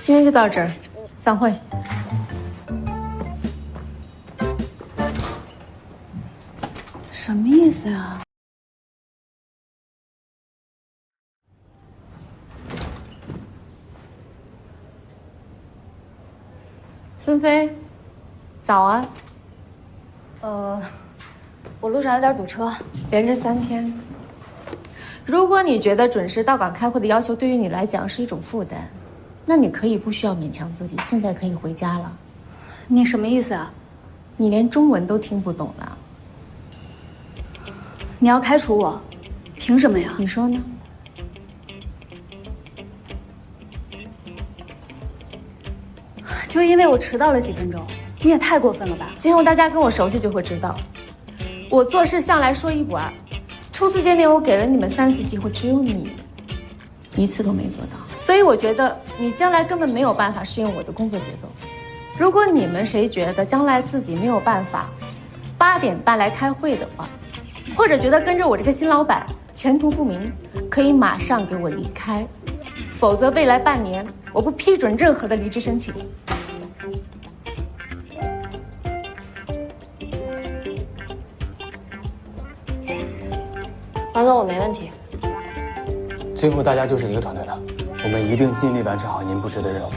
今天就到这儿，散会。什么意思啊？孙飞，早啊。我路上有点堵车，连着3天。如果你觉得准时到岗开会的要求对于你来讲是一种负担，那你可以不需要勉强自己，现在可以回家了。你什么意思啊？你连中文都听不懂了。你要开除我，凭什么呀？你说呢？就因为我迟到了几分钟，你也太过分了吧？今后大家跟我熟悉就会知道，我做事向来说一不二。初次见面我给了你们3次机会，只有你1次都没做到，所以我觉得你将来根本没有办法适应我的工作节奏。如果你们谁觉得将来自己没有办法8点半来开会的话，或者觉得跟着我这个新老板前途不明，可以马上给我离开，否则未来半年我不批准任何的离职申请。王总，我没问题。今后大家就是一个团队的，我们一定尽力完成好您布置的任务。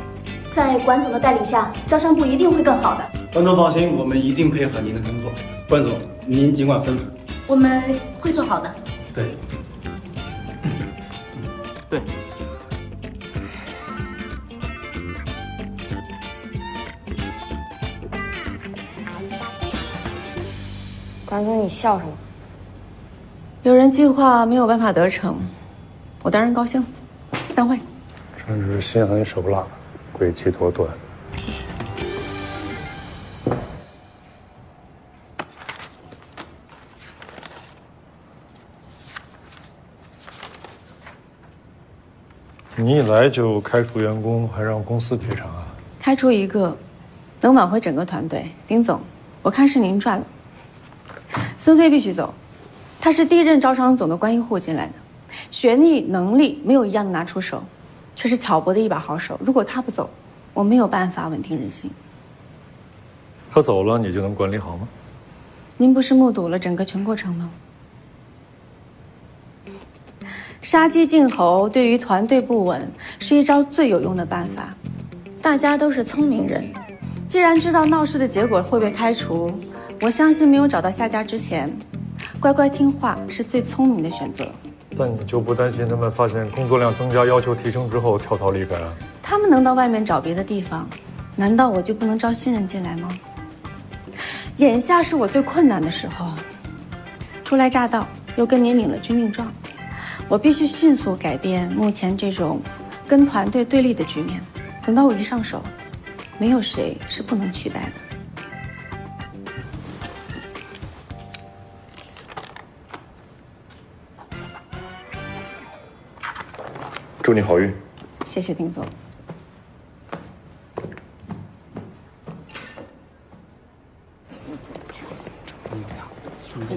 在管总的带领下，招商部一定会更好的。关总放心，我们一定配合您的工作。关总，您尽管吩咐。我们会做好的。对。对。关总，你笑什么？有人计划没有办法得逞，我当然高兴。散会。真是心狠手辣，诡计多端。你一来就开除员工，还让公司赔偿啊？开除1个，能挽回整个团队。丁总，我看是您赚了。孙飞必须走，他是第一任招商总的关系户进来的，学历能力没有一样的拿出手，却是挑拨的一把好手。如果他不走，我没有办法稳定人心。他走了，你就能管理好吗？您不是目睹了整个全过程吗？杀鸡儆猴对于团队不稳是一招最有用的办法。大家都是聪明人，既然知道闹事的结果会被开除，我相信没有找到下家之前，乖乖听话是最聪明的选择。但你就不担心他们发现工作量增加、要求提升之后跳槽离开啊？他们能到外面找别的地方，难道我就不能招新人进来吗？眼下是我最困难的时候，初来乍到，又跟您领了军令状，我必须迅速改变目前这种跟团队对立的局面。等到我一上手，没有谁是不能取代的。祝你好运。谢谢丁总。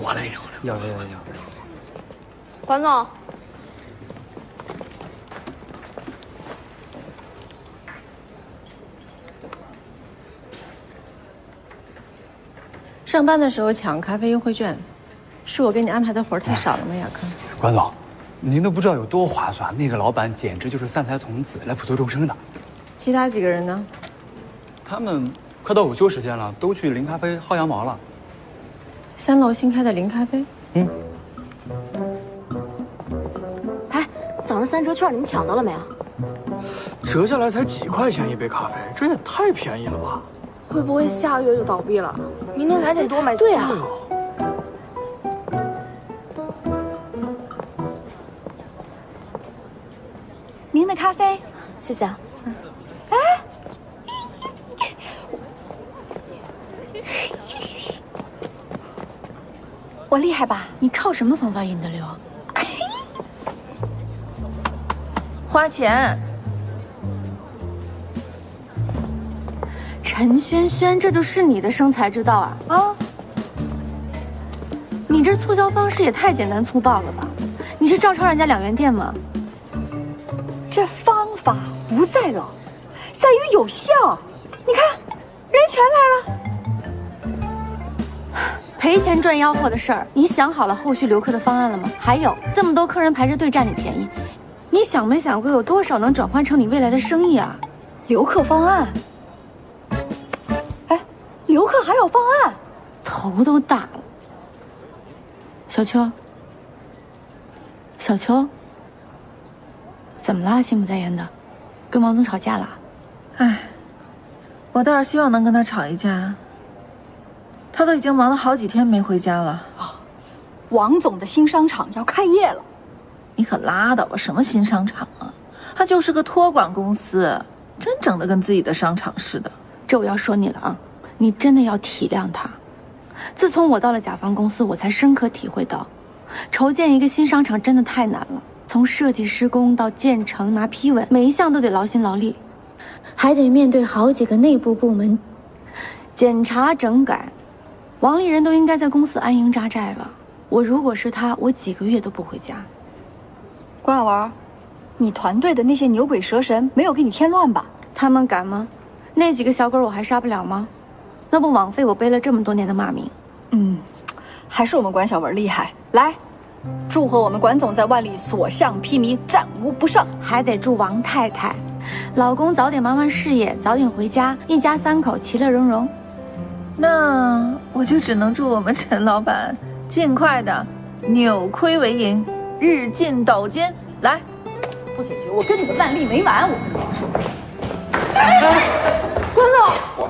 我来要。关总，上班的时候抢咖啡优惠券，是我给你安排的活儿太少了吗，亚克？关总，您都不知道有多划算，那个老板简直就是散财童子来普度众生的。其他几个人呢？他们快到午休时间了，都去零咖啡薅羊毛了。3楼新开的零咖啡。哎，早上3折券你们抢到了没有？折下来才几块钱一杯咖啡，这也太便宜了吧？会不会下个月就倒闭了？明天还得多买几对啊。您的咖啡，谢谢啊。我厉害吧？你靠什么方法引的流？花钱。陈轩轩，这就是你的生财之道啊！啊，你这促销方式也太简单粗暴了吧？你是照抄人家2元店吗？这方法不在老，在于有效。你看，人全来了。赔钱赚吆喝的事儿，你想好了后续留客的方案了吗？还有这么多客人排着队占你便宜，你想没想过有多少能转换成你未来的生意啊？留客方案？哎，留客还有方案？头都大了。小秋，小秋，怎么了？心不在焉的，跟王总吵架了？哎，我倒是希望能跟他吵一架。他都已经忙了好几天没回家了啊！王总的新商场要开业了，你可拉倒吧！什么新商场啊？他就是个托管公司，真整得跟自己的商场似的。这我要说你了啊！你真的要体谅他。自从我到了甲方公司，我才深刻体会到，筹建一个新商场真的太难了。从设计施工到建成拿批文，每一项都得劳心劳力，还得面对好几个内部部门检查整改。王丽人都应该在公司安营扎寨了。我如果是他，我几个月都不回家。关小文，你团队的那些牛鬼蛇神没有给你添乱吧？他们敢吗？那几个小鬼我还杀不了吗？那不枉费我背了这么多年的骂名。还是我们关小文厉害。来，祝贺我们管总在万里所向披靡，战无不胜。还得祝王太太，老公早点忙完事业，早点回家，一家三口其乐融融。那我就只能祝我们陈老板尽快的扭亏为盈，日进斗金。来，不解决，我跟你们万历没完！我跟你们说，关总，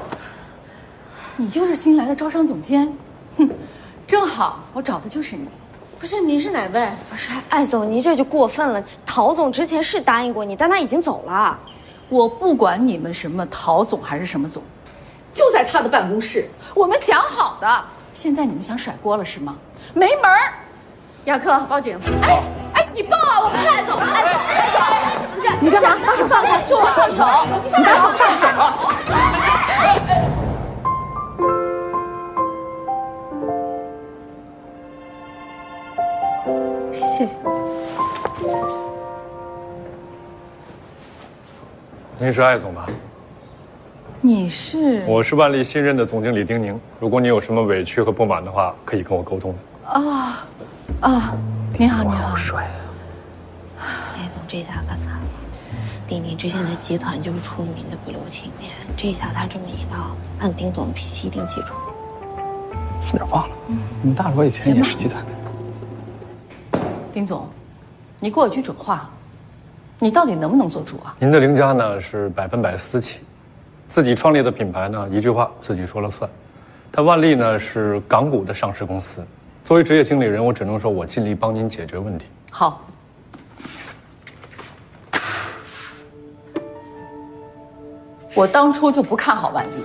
你就是新来的招商总监，哼，正好，我找的就是你。不是，你是哪位？不是，艾总，您这就过分了。陶总之前是答应过你，但他已经走了。我不管你们什么陶总还是什么总，就在他的办公室，我们讲好的。现在你们想甩锅了是吗？没门儿！亚克，报警！哎，你报啊！我不是艾总，艾总，你干嘛？把手放开！就我放手！你把手放手！谢谢。您是艾总吧？你是？我是万丽新任的总经理丁宁。如果你有什么委屈和不满的话，可以跟我沟通的。你好，你好。好帅啊！艾总这下可惨了，丁宁之前在集团就是出了名的不留情面，这下他这么一闹，按丁总的脾气一定记住。差点忘了，你们大罗以前也是集团的。丁总，你给我句准话，你到底能不能做主啊？您的凌家呢是100%私企，自己创立的品牌呢一句话自己说了算。他万丽呢是港股的上市公司，作为职业经理人，我只能说我尽力帮您解决问题。好。我当初就不看好万丽，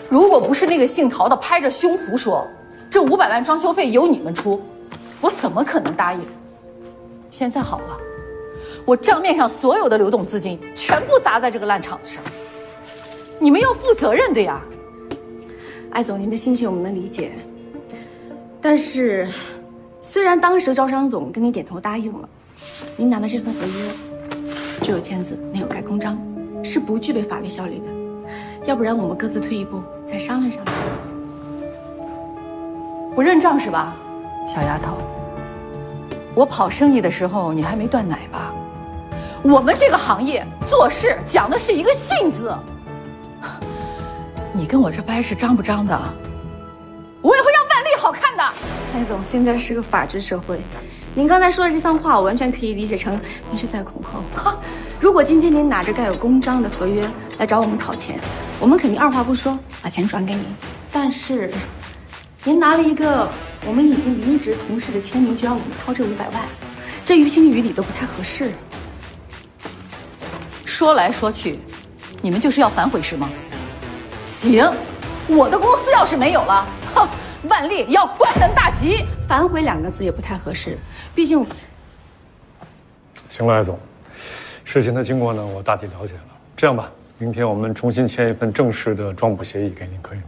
如果不是那个姓陶的拍着胸脯说这500万装修费由你们出，我怎么可能答应？现在好了，我账面上所有的流动资金全部砸在这个烂厂子上，你们要负责任的呀。艾总，您的心情我们能理解，但是虽然当时招商总跟你点头答应了，您拿的这份合约只有签字没有盖公章，是不具备法律效力的。要不然我们各自退一步，再商量商量。不认账是吧，小丫头？我跑生意的时候你还没断奶吧？我们这个行业做事讲的是一个信字。你跟我这掰是张不张的？我也会让万丽好看的。艾总，现在是个法治社会，您刚才说的这番话，我完全可以理解成您是在恐吓。如果今天您拿着盖有公章的合约来找我们讨钱，我们肯定二话不说把钱转给您。但是，您拿了一个我们已经离职同事的签名，就让我们掏这500万，这于情于理都不太合适。说来说去，你们就是要反悔是吗？行，我的公司要是没有了，哼，万丽要关门大吉。反悔2个字也不太合适，毕竟。行了，艾总，事情的经过呢，我大体了解了。这样吧，明天我们重新签一份正式的装补协议给您，可以吗？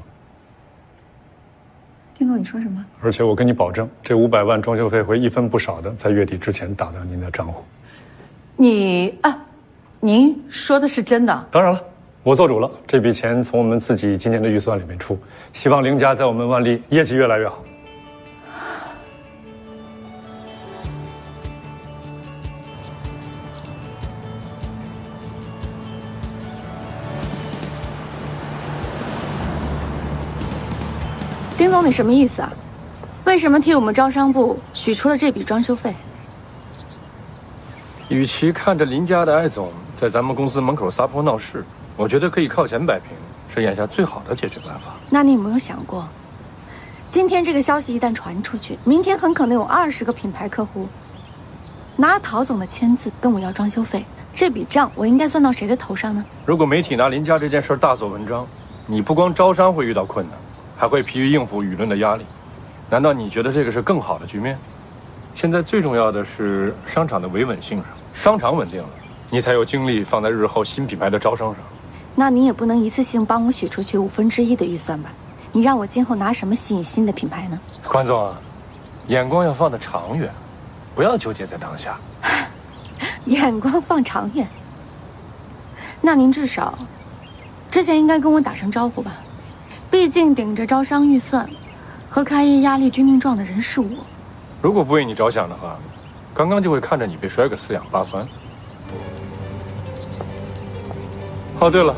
丁总，你说什么？而且我跟你保证，这500万装修费会一分不少的在月底之前打到您的账户。您说的是真的？当然了，我做主了，这笔钱从我们自己今年的预算里面出，希望林家在我们万历业绩越来越好。丁总，你什么意思啊？为什么替我们招商部许出了这笔装修费？与其看着林家的艾总在咱们公司门口撒泼闹事，我觉得可以靠钱摆平，是眼下最好的解决办法。那你有没有想过，今天这个消息一旦传出去，明天很可能有20个品牌客户拿陶总的签字跟我要装修费，这笔账我应该算到谁的头上呢？如果媒体拿林家这件事大做文章，你不光招商会遇到困难，还会疲于应付舆论的压力。难道你觉得这个是更好的局面？现在最重要的是商场的维稳性上，商场稳定了，你才有精力放在日后新品牌的招商上。那你也不能一次性帮我许出去1/5的预算吧？你让我今后拿什么吸引新的品牌呢？关总啊，眼光要放得长远，不要纠结在当下。眼光放长远。那您至少之前应该跟我打声招呼吧？毕竟顶着招商预算和开业压力军令状的人是我。如果不为你着想的话，刚刚就会看着你被摔个4仰8翻。哦，对了，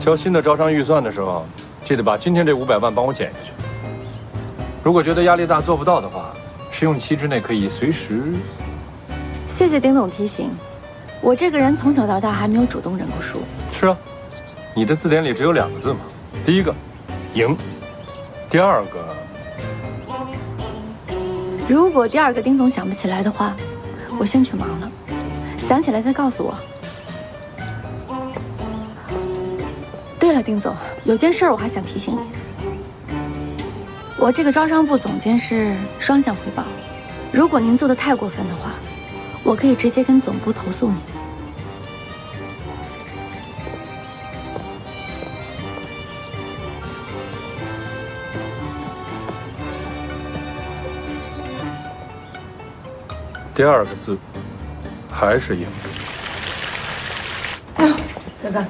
交新的招商预算的时候，记得把今天这500万帮我减下去。如果觉得压力大做不到的话，试用期之内可以随时。谢谢丁总提醒，我这个人从小到大还没有主动认过输。是啊，你的字典里只有2个字嘛，第一个，赢；第二个。如果第2个丁总想不起来的话，我先去忙了，想起来再告诉我。对了，丁总，有件事我还想提醒你，我这个招商部总监是双向汇报，如果您做得太过分的话，我可以直接跟总部投诉你。第2个字，还是赢。哎呦，哥哥，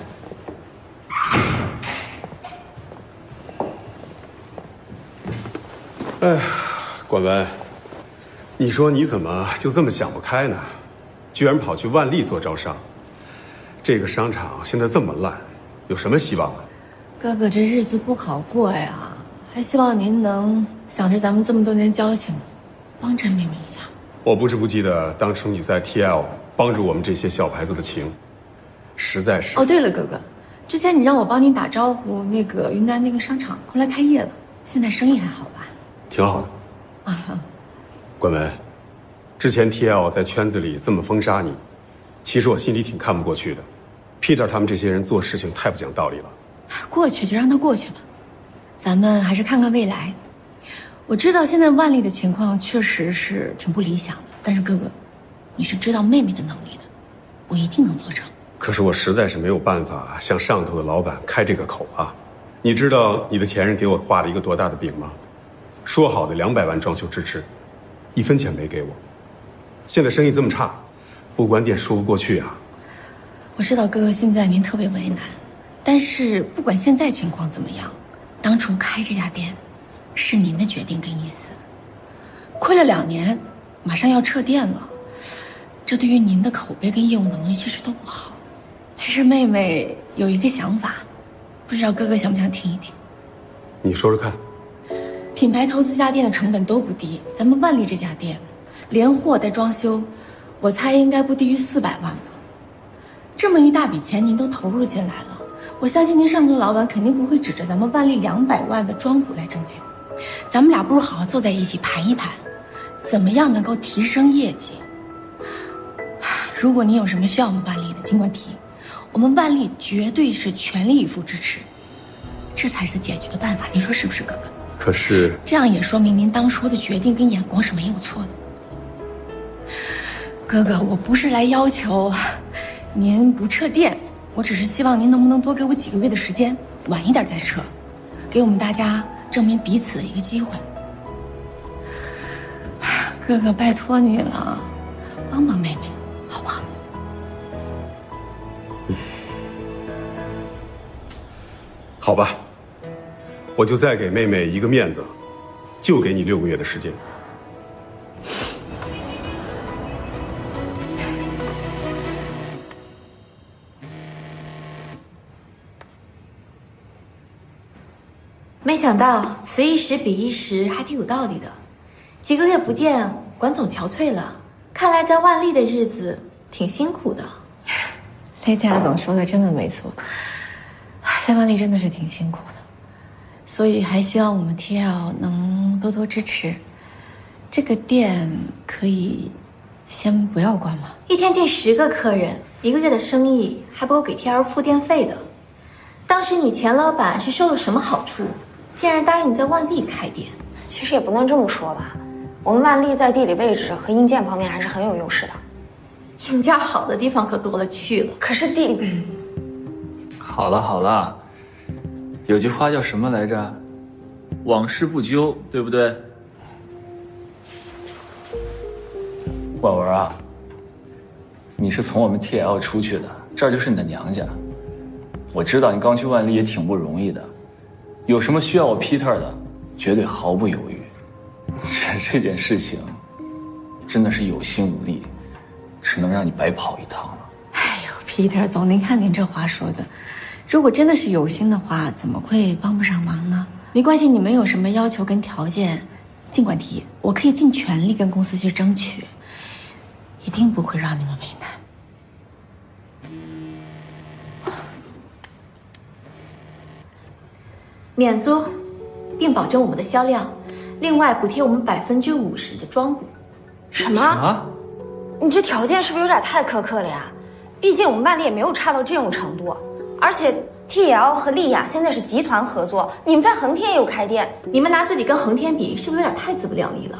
哎呀，管文，你说你怎么就这么想不开呢？居然跑去万丽做招商，这个商场现在这么烂，有什么希望啊？哥哥，这日子不好过呀，还希望您能想着咱们这么多年交情，帮衬妹妹一下。我不知不记得当初你在 TL 帮助我们这些小牌子的情，实在是……哦，对了，哥哥，之前你让我帮您打招呼，那个云南那个商场后来开业了，现在生意还好吧？挺好的。啊，管文，之前 TL 在圈子里这么封杀你，其实我心里挺看不过去的。Peter 他们这些人做事情太不讲道理了。过去就让它过去吧，咱们还是看看未来。我知道现在万丽的情况确实是挺不理想的，但是哥哥，你是知道妹妹的能力的，我一定能做成。可是我实在是没有办法向上头的老板开这个口啊！你知道你的前任给我画了一个多大的饼吗？说好的200万装修支持，1分钱没给我。现在生意这么差，不关店说不过去啊。我知道哥哥现在您特别为难，但是不管现在情况怎么样，当初开这家店是您的决定跟意思。亏了2年，马上要撤店了，这对于您的口碑跟业务能力其实都不好。其实妹妹有一个想法，不知道哥哥想不想听一听？你说说看。品牌投资家店的成本都不低，咱们万丽这家店，连货带装修，我猜应该不低于400万吧。这么一大笔钱您都投入进来了，我相信您上头的老板肯定不会指着咱们万丽200万的庄股来挣钱。咱们俩不如好好坐在一起盘一盘，怎么样能够提升业绩？如果您有什么需要我们万丽的，尽管提，我们万丽绝对是全力以赴支持，这才是解决的办法。你说是不是，哥哥？可是这样也说明您当初的决定跟眼光是没有错的。哥哥，我不是来要求您不撤店，我只是希望您能不能多给我几个月的时间，晚一点再撤，给我们大家证明彼此的一个机会。哥哥，拜托你了，帮帮妹妹，好不好？好吧，我就再给妹妹一个面子，就给你6个月的时间。没想到此一时彼一时，还挺有道理的。几个月不见，管总憔悴了，看来在万历的日子挺辛苦的。雷天总说的真的没错，在万历真的是挺辛苦的，所以还希望我们 TL 能多多支持。这个店可以先不要关吗？一天进10个客人，1个月的生意还不够给 TL 付电费的。当时你钱老板是收了什么好处，竟然答应在万历开店？其实也不能这么说吧，我们万历在地理位置和硬件方面还是很有优势的。硬件好的地方可多了去了，可是地理……好了好了，有句话叫什么来着？往事不究，对不对？婉文啊，你是从我们 TL 出去的，这儿就是你的娘家。我知道你刚去万历也挺不容易的，有什么需要我 Peter 的，绝对毫不犹豫。这件事情真的是有心无力，只能让你白跑一趟了。哎呦 ，Peter 总，您看您这话说的，如果真的是有心的话，怎么会帮不上忙呢？没关系，你们有什么要求跟条件，尽管提，我可以尽全力跟公司去争取，一定不会让你们为难。免租，并保证我们的销量，另外补贴我们50%的装补。什么？你这条件是不是有点太苛刻了呀？毕竟我们万历也没有差到这种程度，而且 TL 和丽雅现在是集团合作，你们在恒天也有开店，你们拿自己跟恒天比，是不是有点太自不量力了？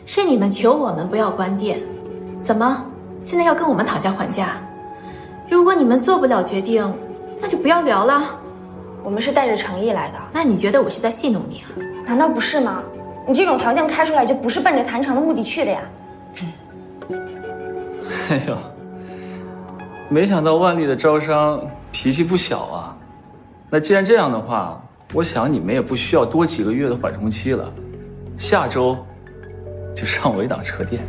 是你们求我们不要关店，怎么现在要跟我们讨价还价？如果你们做不了决定，那就不要聊了。我们是带着诚意来的。那你觉得我是在戏弄你啊？难道不是吗？你这种条件开出来就不是奔着谈成的目的去的呀。哎呦，没想到万历的招商脾气不小啊。那既然这样的话，我想你们也不需要多几个月的缓冲期了，下周就上我一档撤店。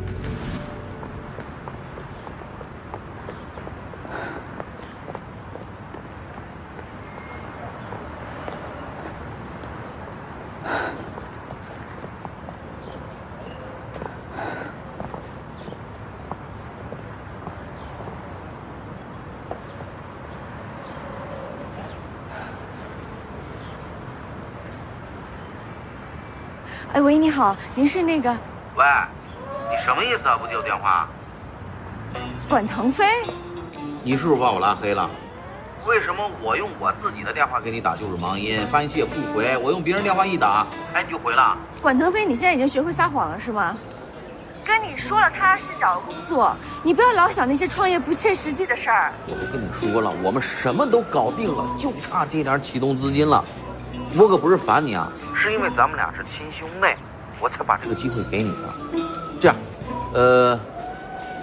哎，喂，你好，您是那个？喂，你什么意思啊？不接我电话？管腾飞？你是不是把我拉黑了？为什么我用我自己的电话给你打就是忙音，发信息也不回，我用别人电话一打，哎，你就回了？管腾飞，你现在已经学会撒谎了是吗？跟你说了，他是找了工作，你不要老想那些创业不切实际的事儿。我都跟你说了，我们什么都搞定了，就差这点启动资金了。我可不是烦你啊，是因为咱们俩是亲兄妹，我才把这个机会给你的。这样，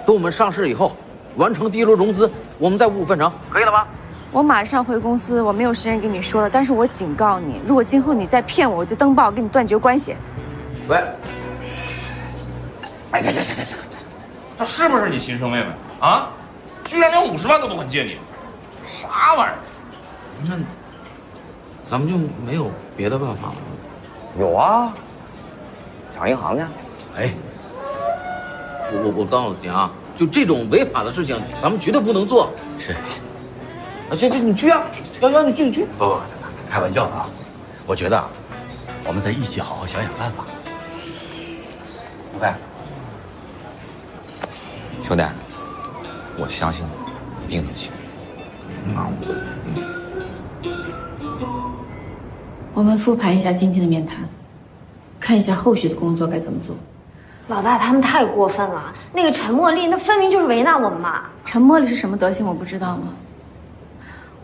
等我们上市以后，完成第一轮融资，我们再五五分成，可以了吗？我马上回公司，我没有时间跟你说了，但是我警告你，如果今后你再骗我，我就登报跟你断绝关系。喂，哎，行，这是不是你亲生妹妹啊？居然连50万都不肯借你，啥玩意儿？那咱们就没有别的办法了吗？有啊，抢银行去。哎，我告诉你啊，就这种违法的事情，咱们绝对不能做。是，啊，这你去啊，要你去。不，开玩笑的啊。我觉得，我们再一起好好想想办法。喂，兄弟，我相信你，一定能行。我们复盘一下今天的面谈，看一下后续的工作该怎么做。老大他们太过分了，那个陈茉莉那分明就是为难我们嘛。陈茉莉是什么德行我不知道吗？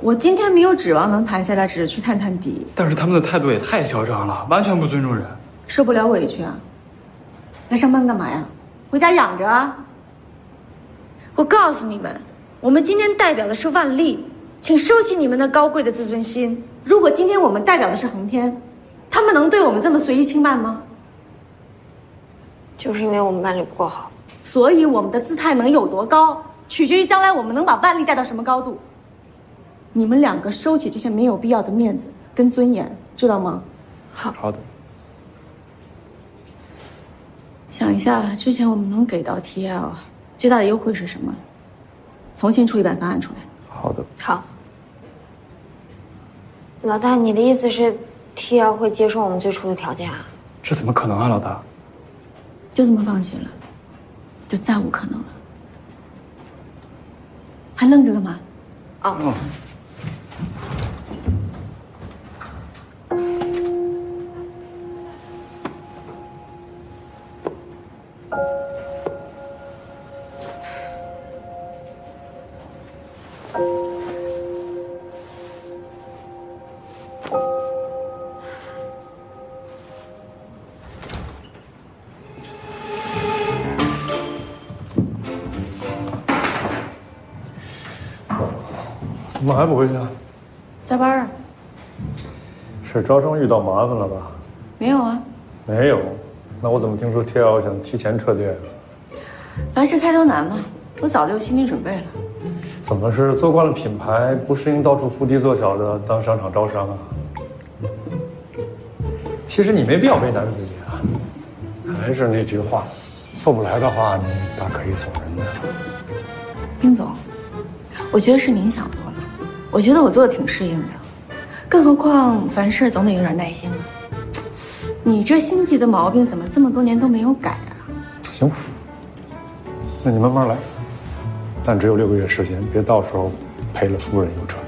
我今天没有指望能谈下来，只是去探探底。但是他们的态度也太嚣张了，完全不尊重人。受不了委屈啊？来上班干嘛呀？回家养着啊？我告诉你们，我们今天代表的是万历，请收起你们那高贵的自尊心。如果今天我们代表的是恒天，他们能对我们这么随意轻慢吗？就是因为我们万里不够好，所以我们的姿态能有多高，取决于将来我们能把万里带到什么高度。你们两个收起这些没有必要的面子跟尊严，知道吗？好的。想一下，之前我们能给到 TL 最大的优惠是什么？重新出一版方案出来。好的。好。老大，你的意思是 TL 会接受我们最初的条件啊？这怎么可能啊，老大？就这么放弃了，就再无可能了。还愣着干嘛？哦。怎么还不回去啊？加班啊？是招生遇到麻烦了吧？没有啊。没有，那我怎么听说 TL 想提前撤店？凡事开头难嘛，我早就有心理准备了。怎么是做惯了品牌，不适应到处伏低做小的当商场招商啊？其实你没必要为难自己啊。还是那句话，做不来的话，你大可以走人的。丁总，我觉得是您想多了。我觉得我做的挺适应的，更何况凡事总得有点耐心嘛。你这心计的毛病怎么这么多年都没有改啊？行吧，那你慢慢来，但只有6个月时间，别到时候赔了夫人又折兵。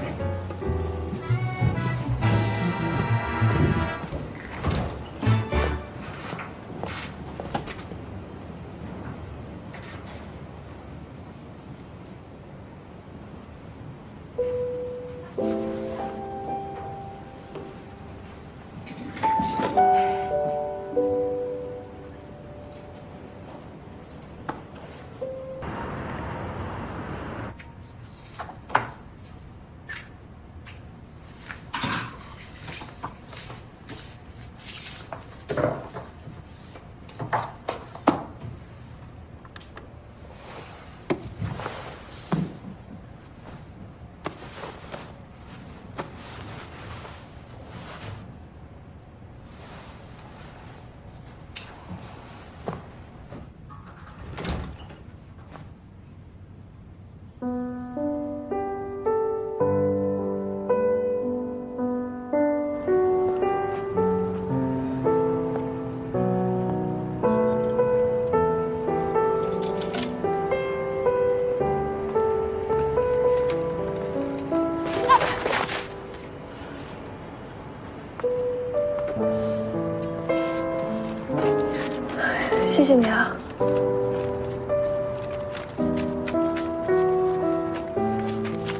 谢谢你啊。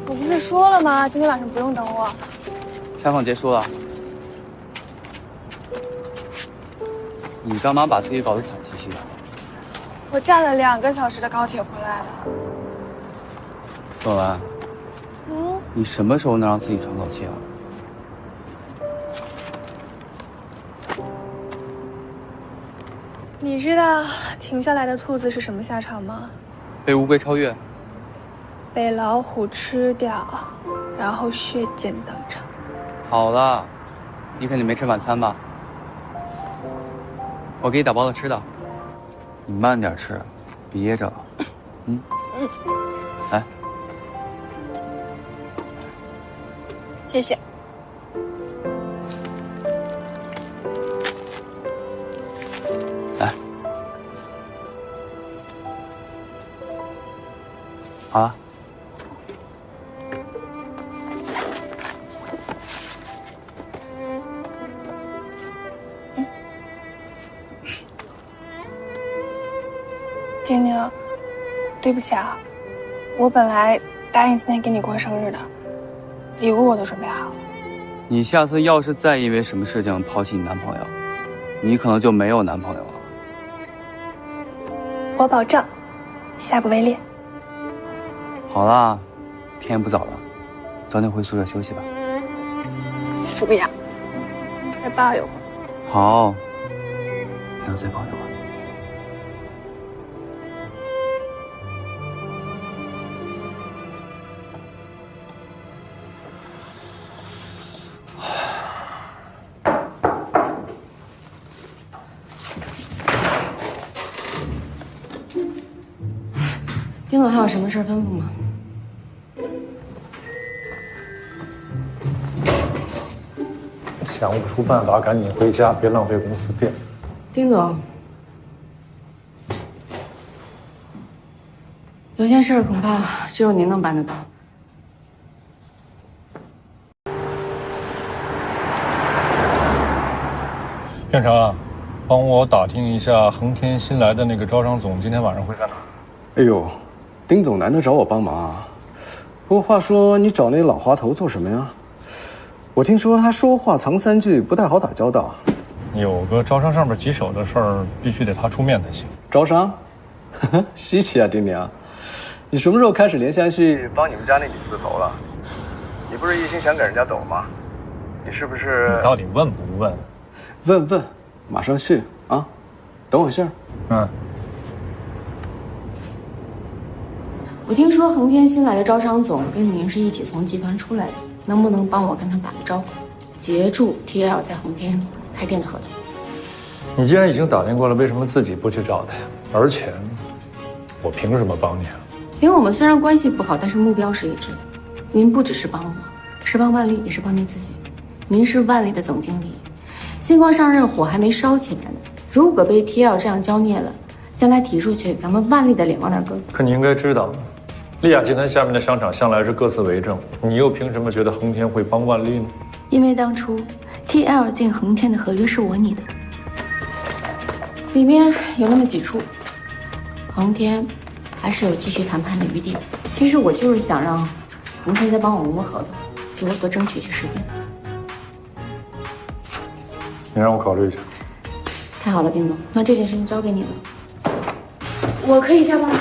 我不是说了吗？今天晚上不用等我。采访结束了，你干嘛把自己搞得惨兮兮的？我站了2个小时的高铁回来的。段文，你什么时候能让自己喘口气啊？你知道停下来的兔子是什么下场吗？被乌龟超越，被老虎吃掉，然后血溅当场。好了，你肯定没吃晚餐吧？我给你打包了吃的，你慢点吃，憋着了。来，谢谢。来，好了。晶晶，对不起啊，我本来答应今天给你过生日的，礼物我都准备好了。你下次要是再因为什么事情抛弃你男朋友，你可能就没有男朋友了。我保证，下不为例。好啦，天也不早了，早点回宿舍休息吧。不要，再抱一会儿。好，咱再抱一会儿。丁总还有什么事吩咐吗？想不出办法，赶紧回家，别浪费公司电。丁总，有件事恐怕只有您能办得到。院长，帮我打听一下恒天新来的那个招商总今天晚上会在哪？哎呦，丁总难得找我帮忙啊。不过话说，你找那老滑头做什么呀？我听说他说话藏三句，不太好打交道。有个招商上面棘手的事儿，必须得他出面才行。招商？稀奇啊，丁宁，你什么时候开始连香旭帮你们家那笔字头了？你不是一心想给人家走吗？你是不是？你到底问不问？问，马上去啊！等我一下。嗯。我听说恒天新来的招商总跟您是一起从集团出来的，能不能帮我跟他打个招呼，截住 TL 在恒天开店的合同？你既然已经打听过了，为什么自己不去找他呀？而且，我凭什么帮你啊？因为我们虽然关系不好，但是目标是一致的。您不只是帮我，是帮万丽，也是帮您自己。您是万丽的总经理，星光上任火还没烧起来呢，如果被 TL 这样浇灭了，将来提出去，咱们万丽的脸往哪搁？可你应该知道，丽雅集团下面的商场向来是各自为政，你又凭什么觉得恒天会帮万丽呢？因为当初 TL 进恒天的合约是我拟的，里面有那么几处，恒天还是有继续谈判的余地的。其实我就是想让恒天再帮我磨合同，给我多争取些时间。你让我考虑一下。太好了，丁总，那这件事情交给你了，我可以下班了。